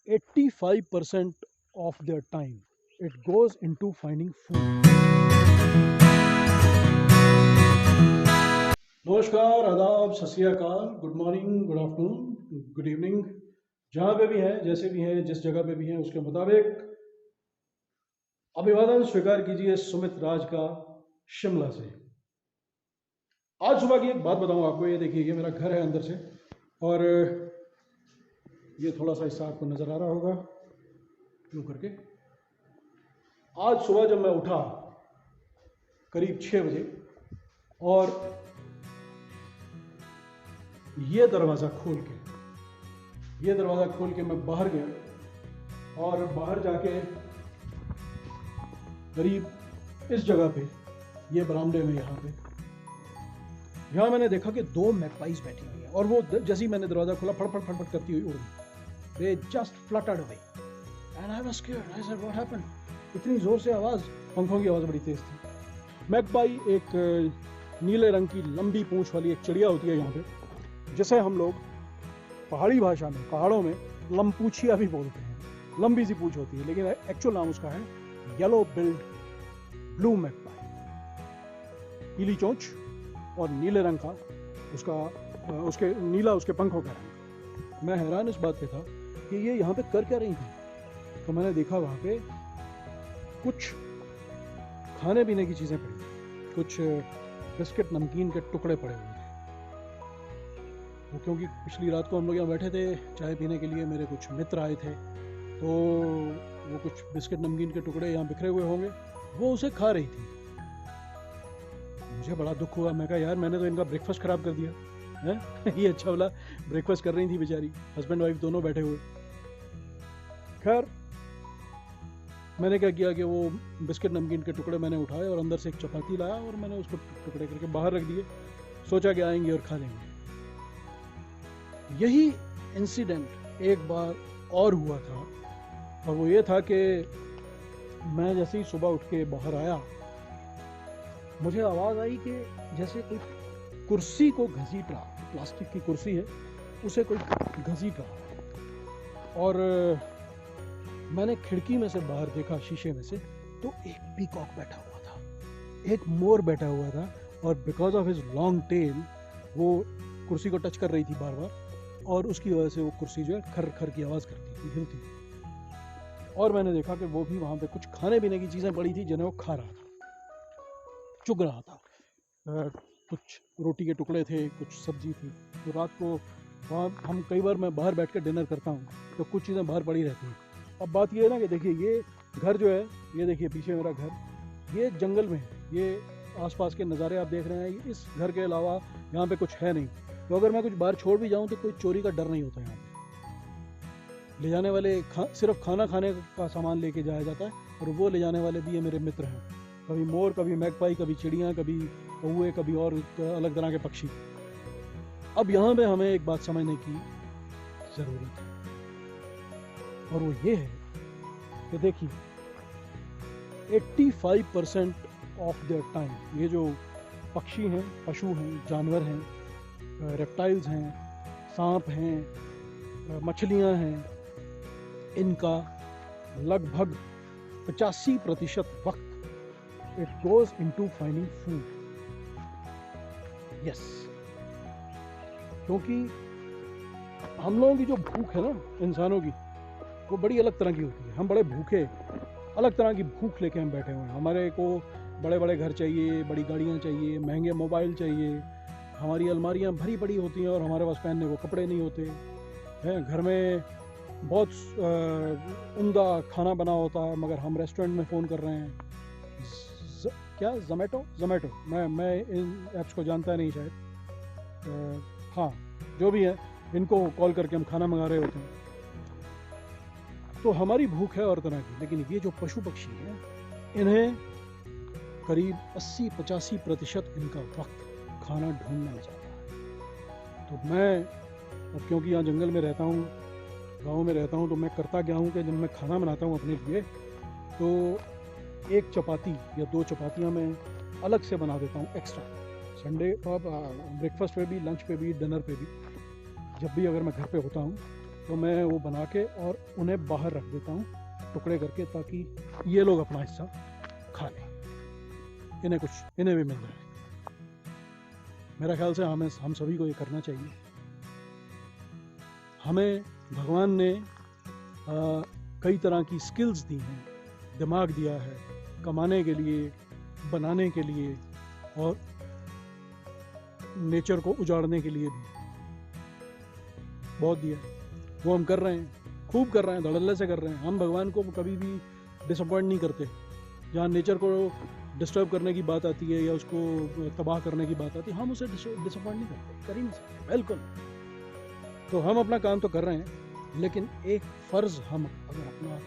85% of their time it goes into finding food. नमस्कार, आदाब, सत श्री अकाल, good morning, good afternoon, good evening, जहाँ पे भी हैं, जैसे भी हैं, जिस जगह पे भी हैं, उसके मुताबिक अभिवादन स्वीकार कीजिए सुमित राज का शिमला से। आज सुबह की एक बात बताऊं आपको। ये देखिए, ये मेरा घर है अंदर से, और ये थोड़ा सा हिस्सा आपको नज़र आ रहा होगा यूँ करके। आज सुबह जब मैं उठा करीब 6 बजे, और ये दरवाज़ा खोल के मैं बाहर गया, और बाहर जाके करीब इस जगह पे, ये बरामदे में, यहाँ मैंने देखा कि 2 मैगपाइज बैठी हुई हैं, और वो जैसे ही मैंने दरवाज़ा खोला फटफट फटफट करती हुई उड़ गई। They just fluttered away and I was scared. I said what happened. इतनी ज़ोर से आवाज़, पंखों की आवाज़ बड़ी तेज़ थी। मैगपाई एक नीले रंग की लंबी पूंछ वाली एक चिड़िया होती है यहाँ पे, जिसे हम लोग पहाड़ी भाषा में, पहाड़ों में लंपूछिया भी बोलते हैं। लंबी सी पूंछ होती है, लेकिन एक्चुअल नाम उसका है येलो बिल्ड ब्लू मैगपाई। पीली चोंच और नीले रंग का उसके पंखों का रंग। मैं हैरान इस बात पे था कि ये यहाँ पे कर क्या रही थी। तो मैंने देखा वहाँ पे कुछ खाने पीने की चीज़ें पड़ी, कुछ बिस्किट नमकीन के टुकड़े पड़े हुए थे। वो क्योंकि पिछली रात को हम लोग यहाँ बैठे थे चाय पीने के लिए, मेरे कुछ मित्र आए थे, तो वो कुछ बिस्किट नमकीन के टुकड़े यहाँ बिखरे हुए होंगे, वो उसे खा रही थी। मुझे बड़ा दुख हुआ। मैं कहा यार, मैंने तो इनका ब्रेकफास्ट ख़राब कर दिया है। ये अच्छा वाला ब्रेकफास्ट कर रही थी बेचारी, हस्बैंड वाइफ दोनों बैठे हुए। खैर, मैंने क्या किया कि वो बिस्किट नमकीन के टुकड़े मैंने उठाए और अंदर से एक चपाती लाया और मैंने उसको टुकड़े करके बाहर रख दिए। सोचा कि आएंगे और खा लेंगे। यही इंसिडेंट एक बार और हुआ था, और वो ये था कि मैं जैसे ही सुबह उठ के बाहर आया, मुझे आवाज़ आई कि जैसे कोई कुर्सी को घसीट रहा। प्लास्टिक की कुर्सी है, उसे कोई घसीट रहा। और मैंने खिड़की में से बाहर देखा, शीशे में से, तो एक पीकॉक बैठा हुआ था, एक मोर बैठा हुआ था, और because of his long tail वो कुर्सी को टच कर रही थी बार बार, और उसकी वजह से वो कुर्सी जो है खर खर की आवाज़ करती थी, हिलती थी। और मैंने देखा कि वो भी वहाँ पे कुछ खाने पीने की चीज़ें पड़ी थी जिन्हें वो खा रहा था, चुग रहा था। कुछ रोटी के टुकड़े थे, कुछ सब्जी थी। तो रात को वहाँ हम कई बार, मैं बाहर बैठ कर डिनर करता हूँ, तो कुछ चीज़ें बाहर पड़ी रहती हैं। अब बात ये है ना कि देखिए, ये घर जो है, ये देखिए पीछे मेरा घर, ये जंगल में है। ये आसपास के नज़ारे आप देख रहे हैं, इस घर के अलावा यहाँ पे कुछ है नहीं। तो अगर मैं कुछ बाहर छोड़ भी जाऊँ तो कोई चोरी का डर नहीं होता यहाँ पे। ले जाने वाले सिर्फ खाना खाने का सामान लेके जाया जाता है, और वो ले जाने वाले भी ये मेरे मित्र हैं। कभी मोर, कभी मैगपाई, कभी चिड़ियाँ, कभी कौवे, कभी और अलग तरह के पक्षी। अब यहाँ पे हमें एक बात समझने की ज़रूरत है, और वो ये है कि देखिए, 85% ऑफ देयर टाइम, ये जो पक्षी हैं, पशु हैं, जानवर हैं, रेप्टाइल्स हैं, सांप हैं, मछलियाँ हैं, इनका लगभग 85% वक्त it goes into finding food. Yes, क्योंकि हम लोगों की जो भूख है ना, इंसानों की, वो बड़ी अलग तरह की होती है। हम बड़े भूखे, अलग तरह की भूख लेके हम बैठे हुए हैं। हमारे को बड़े बड़े घर चाहिए, बड़ी गाड़ियाँ चाहिए, महंगे मोबाइल चाहिए, हमारी अलमारियाँ भरी पड़ी होती हैं, और हमारे पास पहनने को कपड़े नहीं होते हैं। घर में बहुत उम्दा खाना बना होता है, मगर हम रेस्टोरेंट में फ़ोन कर रहे हैं। क्या ज़ोमैटो, मैं इन ऐप्स को जानता नहीं शायद। हाँ, जो भी है, इनको कॉल करके हम खाना मंगा रहे होते हैं। तो हमारी भूख है और तरह की। लेकिन ये जो पशु पक्षी हैं, इन्हें करीब 80-85% इनका वक्त खाना ढूंढने में जाता है। तो मैं, अब क्योंकि यहाँ जंगल में रहता हूँ, गांव में रहता हूँ, तो मैं करता क्या हूँ कि जब मैं खाना बनाता हूँ अपने लिए, तो एक चपाती या 2 चपातियाँ मैं अलग से बना देता हूँ एक्स्ट्रा। संडे ब्रेकफास्ट पे भी, लंच पे भी, डिनर पे भी, जब भी अगर मैं घर पे होता हूँ तो मैं वो बना के और उन्हें बाहर रख देता हूँ टुकड़े करके, ताकि ये लोग अपना हिस्सा खा लें, इन्हें भी मिल जाए। मेरा ख्याल से हम सभी को ये करना चाहिए। हमें भगवान ने कई तरह की स्किल्स दी हैं, दिमाग दिया है कमाने के लिए, बनाने के लिए और नेचर को उजाड़ने के लिए भी बहुत दिया। वो हम कर रहे हैं, खूब कर रहे हैं, धड़ल्ले से कर रहे हैं। हम भगवान को कभी भी डिसअपॉइंट नहीं करते। जहाँ नेचर को डिस्टर्ब करने की बात आती है या उसको तबाह करने की बात आती है, हम उसे डिसअपॉइंट नहीं करते, कर ही नहीं सकते, बिल्कुल। तो हम अपना काम तो कर रहे हैं, लेकिन एक फ़र्ज़ हम अगर अपना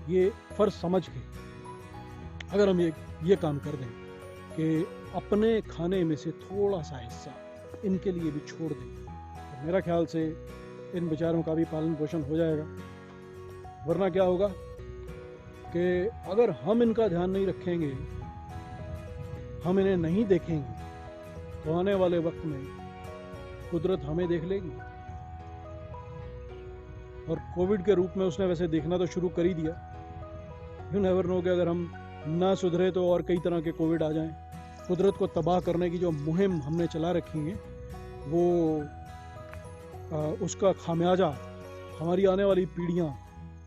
ये फ़र्ज़ समझ के अगर हम ये काम कर दें कि अपने खाने में से थोड़ा सा हिस्सा इनके लिए भी छोड़ दें, तो मेरा ख्याल से इन बेचारों का भी पालन पोषण हो जाएगा। वरना क्या होगा कि अगर हम इनका ध्यान नहीं रखेंगे, हम इन्हें नहीं देखेंगे, तो आने वाले वक्त में कुदरत हमें देख लेगी। और कोविड के रूप में उसने वैसे देखना तो शुरू कर ही दिया। यू नेवर नो कि अगर हम ना सुधरे तो और कई तरह के कोविड आ जाएं। कुदरत को तबाह करने की जो मुहिम हमने चला रखी है, वो उसका खामियाजा हमारी आने वाली पीढ़ियां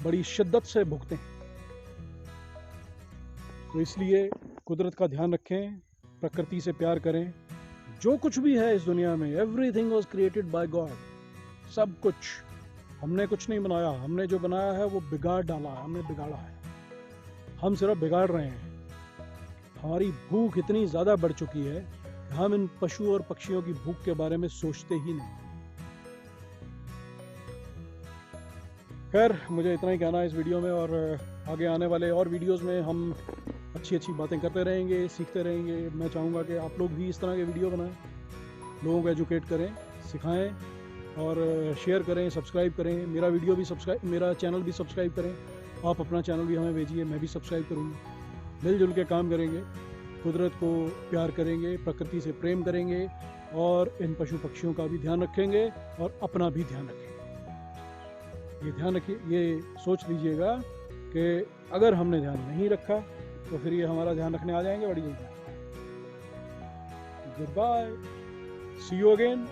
बड़ी शिद्दत से भुगतें। तो इसलिए कुदरत का ध्यान रखें, प्रकृति से प्यार करें। जो कुछ भी है इस दुनिया में, everything was created by God. सब कुछ हमने कुछ नहीं बनाया, हमने जो बनाया है वो बिगाड़ डाला है, हमने बिगाड़ा है। हम सिर्फ बिगाड़ रहे हैं। हमारी भूख इतनी ज़्यादा बढ़ चुकी है, हम इन पशु और पक्षियों की भूख के बारे में सोचते ही नहीं। खैर, मुझे इतना ही कहना है इस वीडियो में, और आगे आने वाले और वीडियोस में हम अच्छी बातें करते रहेंगे, सीखते रहेंगे। मैं चाहूँगा कि आप लोग भी इस तरह के वीडियो बनाएं, लोगों को एजुकेट करें, सिखाएं और शेयर करें, सब्सक्राइब करें। मेरा चैनल भी सब्सक्राइब करें। आप अपना चैनल भी हमें भेजिए, मैं भी सब्सक्राइब करूँगा। मिलजुल के काम करेंगे, कुदरत को प्यार करेंगे, प्रकृति से प्रेम करेंगे और इन पशु पक्षियों का भी ध्यान रखेंगे और अपना भी ध्यान रखेंगे। ये ध्यान रखिए, ये सोच लीजिएगा कि अगर हमने ध्यान नहीं रखा तो फिर ये हमारा ध्यान रखने आ जाएंगे बड़ी जल्दी। Good bye, see you again.